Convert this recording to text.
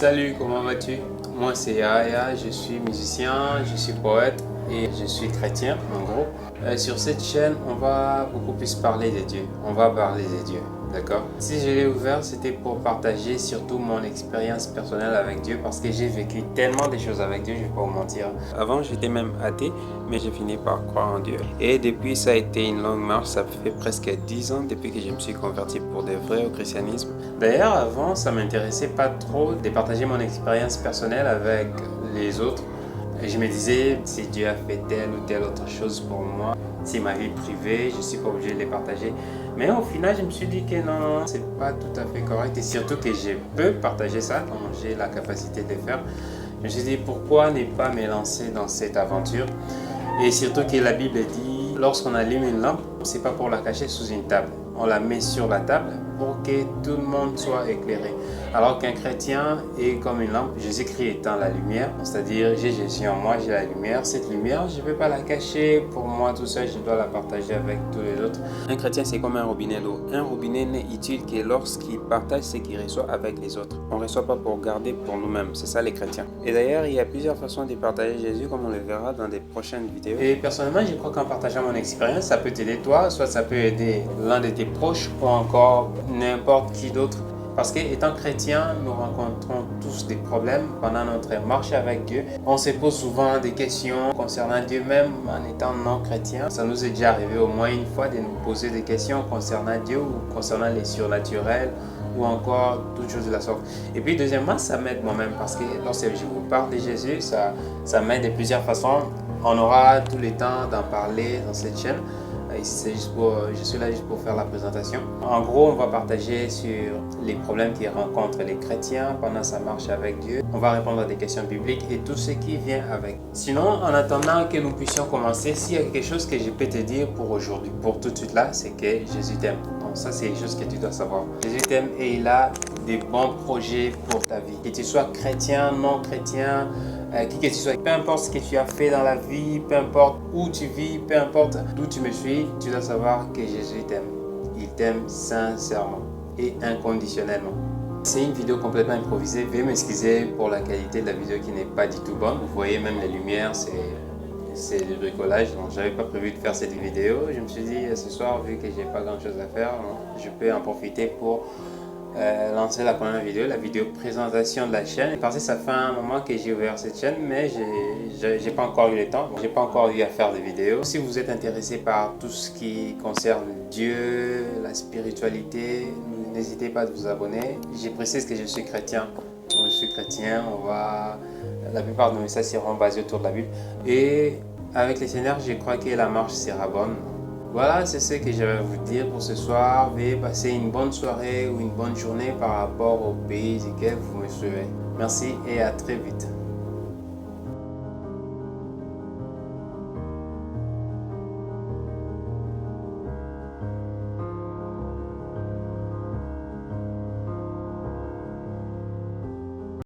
Salut, comment vas-tu? Moi c'est Yaya, je suis musicien, je suis poète et je suis chrétien en gros. Sur cette chaîne, on va beaucoup plus parler de Dieu. On va parler de Dieu, d'accord? Si je l'ai ouvert, c'était pour partager surtout mon expérience personnelle avec Dieu parce que j'ai vécu tellement de choses avec Dieu, je vais pas vous mentir. Avant, j'étais même athée, mais j'ai fini par croire en Dieu. Et depuis, ça a été une longue marche. Ça fait presque 10 ans depuis que je me suis converti pour de vrai au christianisme. D'ailleurs, avant, ça m'intéressait pas trop de partager mon expérience personnelle avec les autres. Et je me disais, si Dieu a fait telle ou telle autre chose pour moi, c'est ma vie privée, je ne suis pas obligé de les partager. Mais au final, je me suis dit que non, c'est pas tout à fait correct. Et surtout que je peux partager ça quand j'ai la capacité de le faire. Je me suis dit, pourquoi ne pas me lancer dans cette aventure? Et surtout que la Bible dit, lorsqu'on allume une lampe, c'est pas pour la cacher sous une table. On la met sur la table pour que tout le monde soit éclairé. Alors qu'un chrétien est comme une lampe, Jésus-Christ étant la lumière, c'est-à-dire j'ai Jésus en moi, j'ai la lumière. Cette lumière, je ne peux pas la cacher pour moi tout seul, je dois la partager avec tous les autres. Un chrétien, c'est comme un robinet d'eau. Un robinet n'est utile que lorsqu'il partage ce qu'il reçoit avec les autres. On ne reçoit pas pour garder pour nous-mêmes, c'est ça les chrétiens. Et d'ailleurs, il y a plusieurs façons de partager Jésus, comme on le verra dans des prochaines vidéos. Et personnellement, je crois qu'en partageant mon expérience, ça peut t'aider toi, soit ça peut aider l'un de tes proches ou encore n'importe qui d'autre. Parce qu'étant chrétien, nous rencontrons tous des problèmes pendant notre marche avec Dieu. On se pose souvent des questions concernant Dieu, même en étant non chrétien. Ça nous est déjà arrivé au moins une fois de nous poser des questions concernant Dieu ou concernant les surnaturels ou encore toutes choses de la sorte. Et puis deuxièmement, ça m'aide moi-même parce que lorsque je vous parle de Jésus, ça m'aide de plusieurs façons. On aura tout le temps d'en parler dans cette chaîne. Je suis là juste pour faire la présentation. En gros, on va partager sur les problèmes qu'ils rencontrent les chrétiens pendant sa marche avec Dieu. On va répondre à des questions bibliques et tout ce qui vient avec. Sinon, en attendant que nous puissions commencer, s'il y a quelque chose que je peux te dire pour aujourd'hui, pour tout de suite là, c'est que Jésus t'aime. Donc ça, c'est quelque chose que tu dois savoir. Jésus t'aime et il a des bons projets pour ta vie. Que tu sois chrétien, non chrétien, qui que tu sois, peu importe ce que tu as fait dans la vie, peu importe où tu vis, peu importe d'où tu me suis, tu dois savoir que Jésus t'aime. Il t'aime sincèrement et inconditionnellement. C'est une vidéo complètement improvisée. Veuillez m'excuser pour la qualité de la vidéo qui n'est pas du tout bonne. Vous voyez même les lumières, c'est du bricolage. Donc j'avais pas prévu de faire cette vidéo. Je me suis dit ce soir, vu que j'ai pas grand chose à faire, je peux en profiter pour lancer la première vidéo, la vidéo présentation de la chaîne. Parce que ça fait un moment que j'ai ouvert cette chaîne, mais j'ai pas encore eu le temps, j'ai pas encore eu à faire des vidéos. Si vous êtes intéressé par tout ce qui concerne Dieu, la spiritualité, n'hésitez pas à vous abonner. Je précise que je suis chrétien. Donc, je suis chrétien, la plupart de nos messages seront basés autour de la Bible. Et avec le Seigneur, je crois que la marche sera bonne. Voilà, c'est ce que j'avais à vous dire pour ce soir. Veuillez passer une bonne soirée ou une bonne journée par rapport au pays duquel vous me suivez. Merci et à très vite.